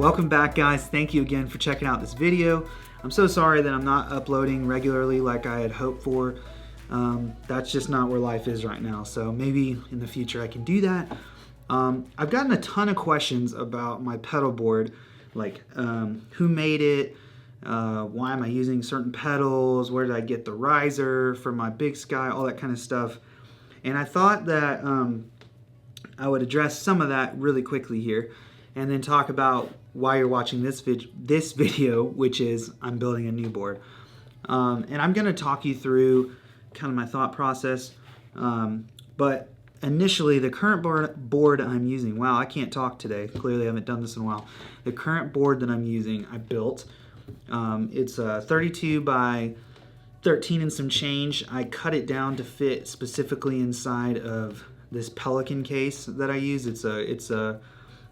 Welcome back, guys. Thank you again for checking out this video. I'm so sorry that I'm not uploading regularly like I had hoped for. That's just not where life is right now, so maybe in the future I can do that. I've gotten a ton of questions about my pedal board, like who made it, why am I using certain pedals, where did I get the riser for my Big Sky, all that kind of stuff. And I thought that I would address some of that really quickly here, and then talk about why you're watching this video, which is I'm building a new board. And I'm going to talk you through kind of my thought process. But initially, the current board I'm using, wow, I can't talk today. Clearly, I haven't done this in a while. The current board that I'm using, I built. It's a 32 by 13 and some change. I cut it down to fit specifically inside of this Pelican case that I use. It's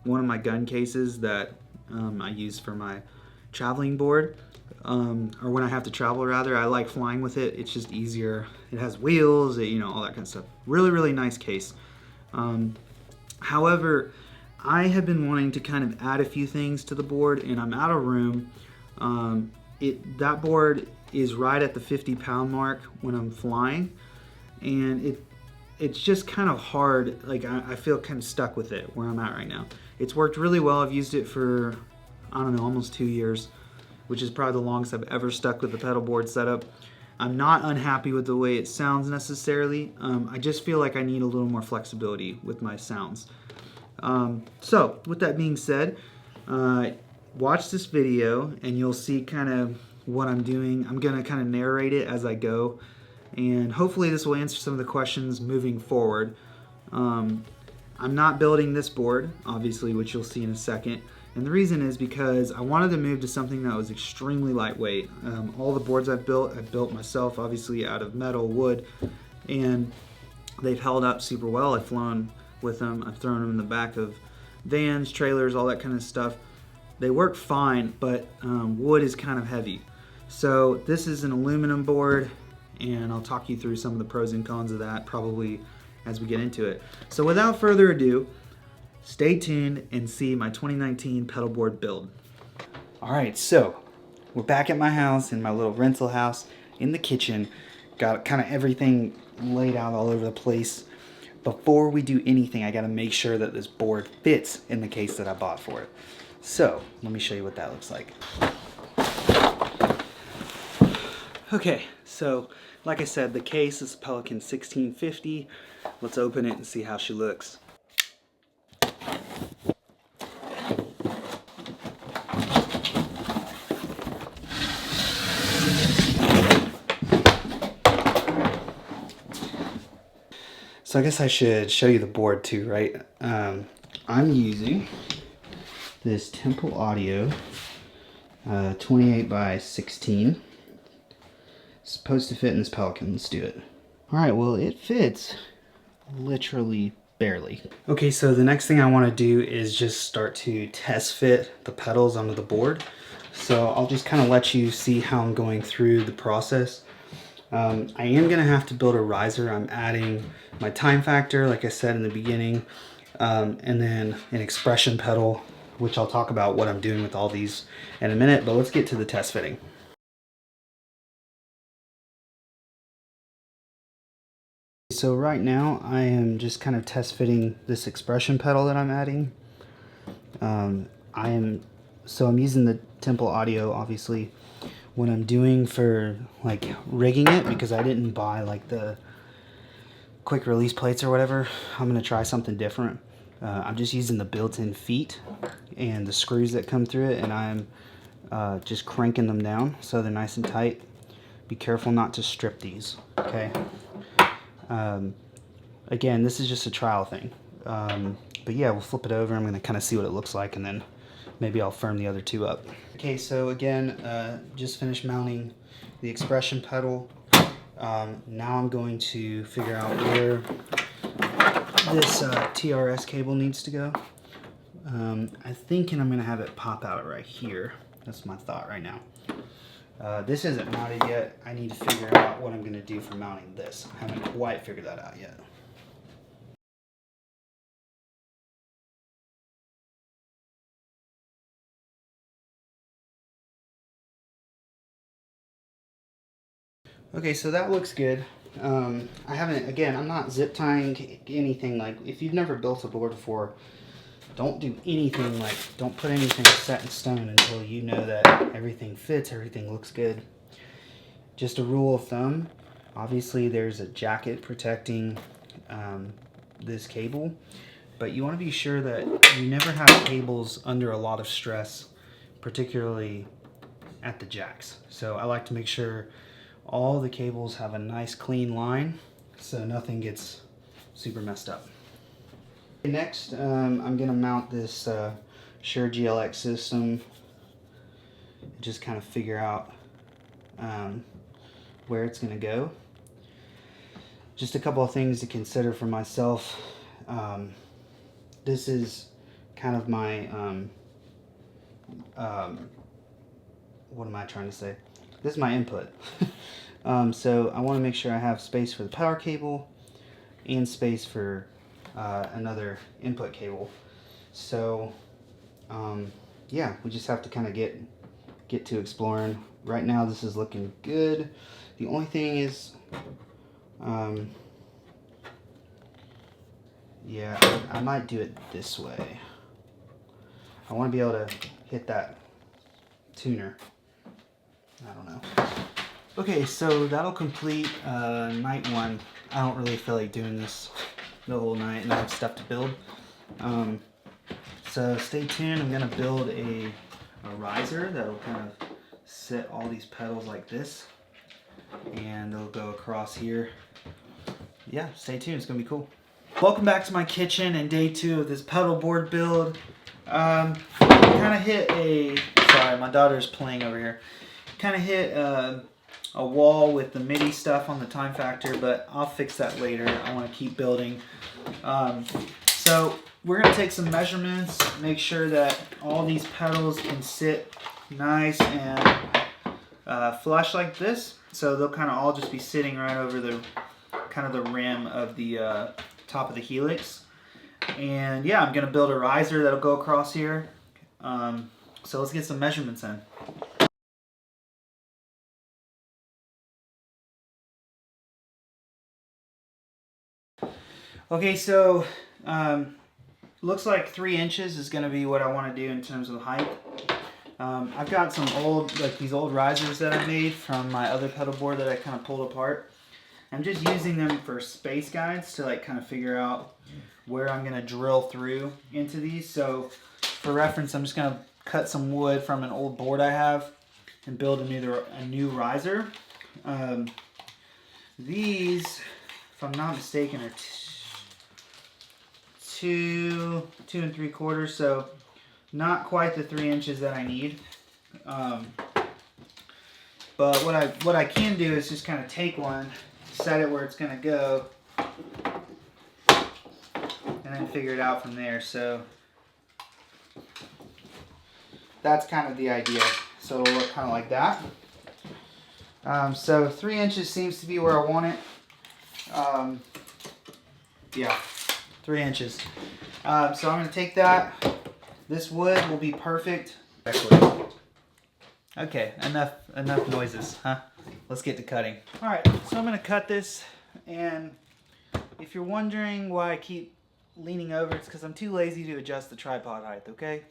one of my gun cases that I use for my traveling board, or when I have to travel rather. I like flying with it. It's just easier. It has wheels, all that kind of stuff. Really, really nice case. However, I have been wanting to kind of add a few things to the board, and I'm out of room. That board is right at the 50-pound mark when I'm flying, and it's just kind of hard. Like I feel kind of stuck with it where I'm at right now. It's worked really well. I've used it for, I don't know, almost 2 years, which is probably the longest I've ever stuck with the pedal board setup. I'm not unhappy with the way it sounds necessarily. I just feel like I need a little more flexibility with my sounds. So with that being said, watch this video and you'll see kind of what I'm doing. I'm gonna kind of narrate it as I go, and hopefully this will answer some of the questions moving forward. I'm not building this board, obviously, which you'll see in a second. And the reason is because I wanted to move to something that was extremely lightweight. All the boards I've built myself, obviously out of metal, wood, and they've held up super well. I've flown with them. I've thrown them in the back of vans, trailers, all that kind of stuff. They work fine, but wood is kind of heavy. So this is an aluminum board, and I'll talk you through some of the pros and cons of that probably as we get into it. So without further ado, stay tuned and see my 2019 pedal board build. All right, so we're back at my house, in my little rental house, in the kitchen. Got kind of everything laid out all over the place. Before we do anything, I gotta make sure that this board fits in the case that I bought for it. So let me show you what that looks like. Okay, so like I said, the case is Pelican 1650. Let's open it and see how she looks. So I guess I should show you the board too, right? I'm using this Temple Audio 28 by 16. It's supposed to fit in this Pelican. Let's do it. All right, well, it fits literally barely. Okay, so the next thing I want to do is just start to test fit the pedals onto the board. So I'll just kind of let you see how I'm going through the process. I am going to have to build a riser. I'm adding my time factor, like I said in the beginning, and then an expression pedal, which I'll talk about what I'm doing with all these in a minute, but let's get to the test fitting. So right now I am just kind of test fitting this expression pedal that I'm adding. I'm using the Temple Audio, obviously. What I'm doing for like rigging it, because I didn't buy like the quick release plates or whatever, I'm gonna try something different. I'm just using the built-in feet and the screws that come through it, and I'm just cranking them down so they're nice and tight. Be careful not to strip these, okay? Again, this is just a trial thing. But yeah, we'll flip it over. I'm gonna kind of see what it looks like, and then maybe I'll firm the other two up. Okay, so again, just finished mounting the expression pedal. Now I'm going to figure out where this TRS cable needs to go. I'm thinking I'm gonna have it pop out right here. That's my thought right now. This isn't mounted yet. I need to figure out what I'm gonna do for mounting this. I haven't quite figured that out yet. Okay, so that looks good. I haven't, again, I'm not zip tying anything. Like, if you've never built a board before, don't do anything like, don't put anything set in stone until you know that everything fits, everything looks good. Just a rule of thumb, obviously there's a jacket protecting this cable, but you want to be sure that you never have cables under a lot of stress, particularly at the jacks. So I like to make sure all the cables have a nice clean line so nothing gets super messed up. Next, I'm going to mount this Shure GLX system, just kind of figure out where it's going to go. Just a couple of things to consider for myself. This is kind of my, what am I trying to say? This is my input. So I want to make sure I have space for the power cable and space for another input cable. So yeah, we just have to kind of get to exploring. Right now this is looking good. The only thing is, yeah, I might do it this way. I want to be able to hit that tuner. I don't know. Okay, so that'll complete night one. I don't really feel like doing this the whole night, and I have stuff to build. So stay tuned. I'm gonna build a riser that'll kind of set all these pedals like this, and they'll go across here. Yeah, stay tuned. It's gonna be cool. Welcome back to my kitchen and day 2 of this pedal board build. Kind of hit a, sorry, my daughter's playing over here. Kind of hit a wall with the MIDI stuff on the time factor, but I'll fix that later. I want to keep building. So we're going to take some measurements, make sure that all these pedals can sit nice and flush like this. So they'll kind of all just be sitting right over the kind of the rim of the top of the Helix. And yeah, I'm going to build a riser that'll go across here. So let's get some measurements in. Okay, so looks like 3 inches is going to be what I want to do in terms of height. I've got some old, like these old risers that I made from my other pedal board that I kind of pulled apart. I'm just using them for space guides to like kind of figure out where I'm going to drill through into these. So for reference, I'm just going to cut some wood from an old board I have and build a new riser. These, if I'm not mistaken, are 2 3/4, so not quite the 3 inches that I need. But what I can do is just kind of take one, set it where it's going to go, and then figure it out from there. So that's kind of the idea. So it'll look kind of like that. So 3 inches seems to be where I want it. Yeah, 3 inches. So I'm going to take that. This wood will be perfect. Okay, enough noises, huh? Let's get to cutting. All right, so I'm going to cut this, and if you're wondering why I keep leaning over, it's because I'm too lazy to adjust the tripod height, okay?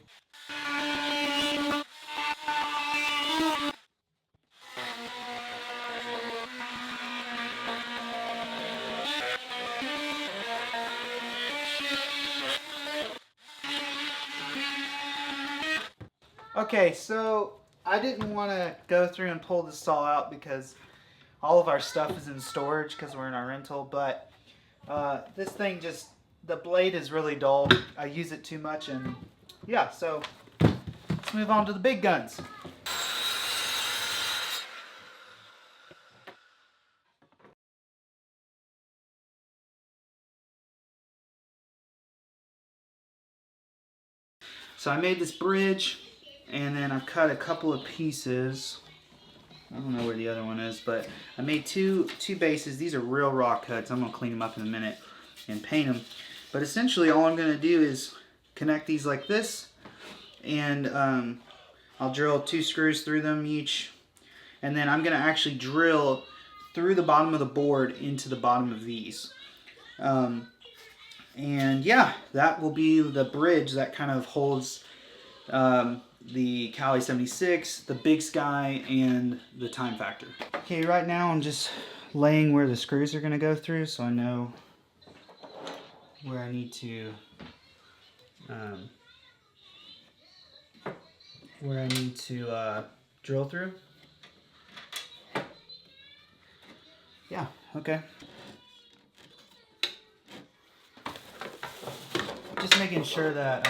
Okay, so I didn't want to go through and pull this saw out because all of our stuff is in storage because we're in our rental, but this thing just, the blade is really dull. I use it too much, and yeah, so let's move on to the big guns. So I made this bridge, and then I've cut a couple of pieces. I don't know where the other one is, but I made two bases. These are real raw cuts. I'm going to clean them up in a minute and paint them. But essentially all I'm going to do is connect these like this, and I'll drill 2 screws through them each, and then I'm going to actually drill through the bottom of the board into the bottom of these. And yeah, that will be the bridge that kind of holds the Cali 76, the Big Sky, and the Time Factor. Okay, right now I'm just laying where the screws are going to go through, so I know where I need to drill through. Yeah, okay. Just making sure that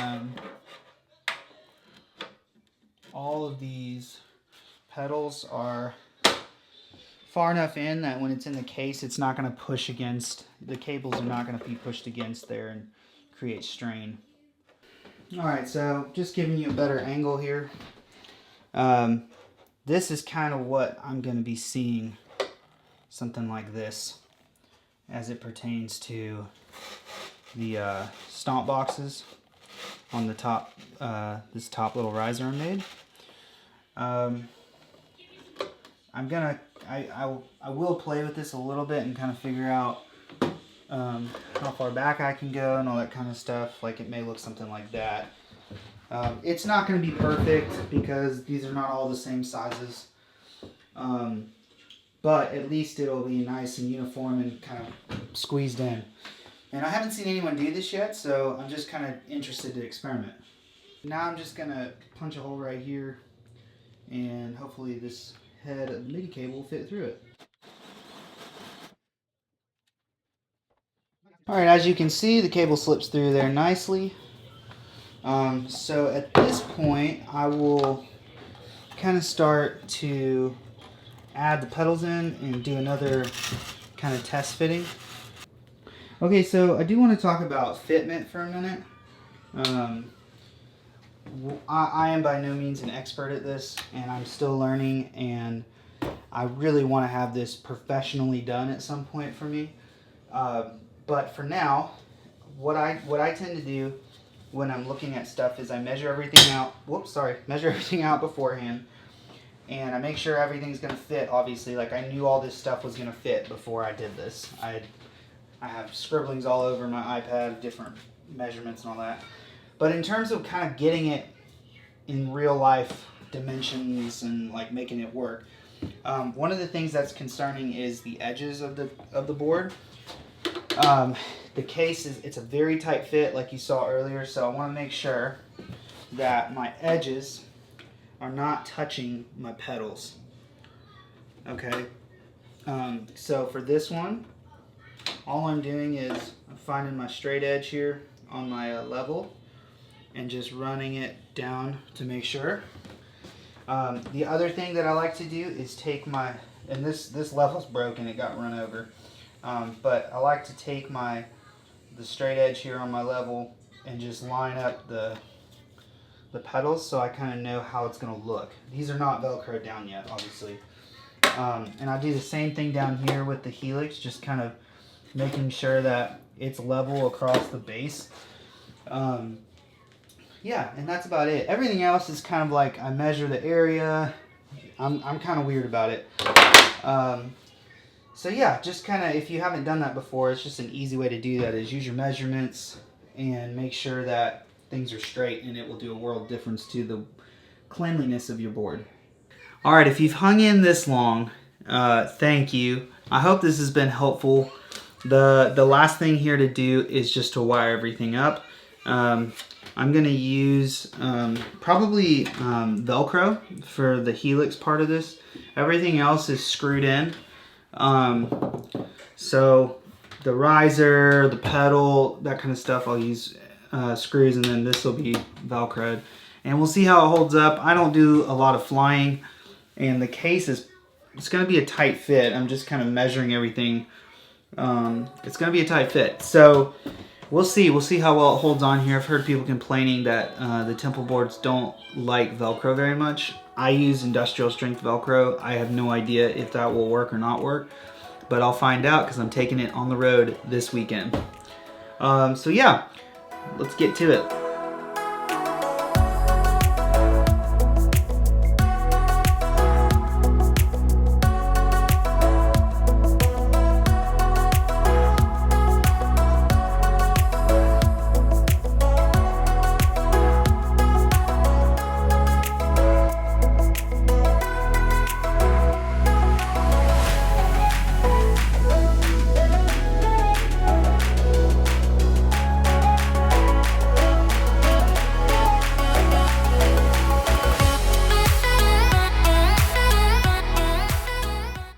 all of these pedals are far enough in that when it's in the case, it's not going to push against, the cables are not going to be pushed against there and create strain. Alright, so just giving you a better angle here. This is kind of what I'm going to be seeing, something like this, as it pertains to the stomp boxes on the top, this top little riser I made. I will play with this a little bit and kind of figure out how far back I can go and all that kind of stuff. Like, it may look something like that. It's not going to be perfect because these are not all the same sizes. But at least it'll be nice and uniform and kind of squeezed in. And I haven't seen anyone do this yet, so I'm just kind of interested to experiment. Now I'm just going to punch a hole right here, and hopefully this head of the MIDI cable will fit through it. Alright, as you can see, the cable slips through there nicely. So at this point, I will kind of start to add the pedals in and do another kind of test fitting. Okay, so I do want to talk about fitment for a minute. I am by no means an expert at this, and I'm still learning, and I really want to have this professionally done at some point for me. But for now, what I tend to do when I'm looking at stuff is I measure everything out. Measure everything out beforehand, and I make sure everything's going to fit. Obviously, like, I knew all this stuff was going to fit before I did this. I have scribblings all over my iPad, different measurements and all that. But in terms of kind of getting it in real life dimensions and like making it work, one of the things that's concerning is the edges of the board. The case it's a very tight fit, like you saw earlier, so I want to make sure that my edges are not touching my pedals. Okay, so for this one, all I'm doing is I'm finding my straight edge here on my level and just running it down to make sure. The other thing that I like to do is take my, and this level's broken, it got run over, but I like to take the straight edge here on my level and just line up the pedals so I kind of know how it's going to look. These are not Velcroed down yet, obviously. And I do the same thing down here with the Helix, just kind of making sure that it's level across the base. Yeah, and that's about it. Everything else is kind of like I measure the area. I'm kind of weird about it. So yeah, just kind of, if you haven't done that before, it's just an easy way to do that is use your measurements and make sure that things are straight, and it will do a world difference to the cleanliness of your board. Alright, if you've hung in this long, thank you. I hope this has been helpful. The last thing here to do is just to wire everything up. I'm going to use probably Velcro for the Helix part of this. Everything else is screwed in. So the riser, the pedal, that kind of stuff, I'll use screws, and then this will be Velcroed. And we'll see how it holds up. I don't do a lot of flying, and the case it's going to be a tight fit. I'm just kind of measuring everything. It's going to be a tight fit. So we'll see. We'll see how well it holds on here. I've heard people complaining that the temple boards don't like Velcro very much. I use industrial strength Velcro. I have no idea if that will work or not work, but I'll find out because I'm taking it on the road this weekend. So yeah, let's get to it.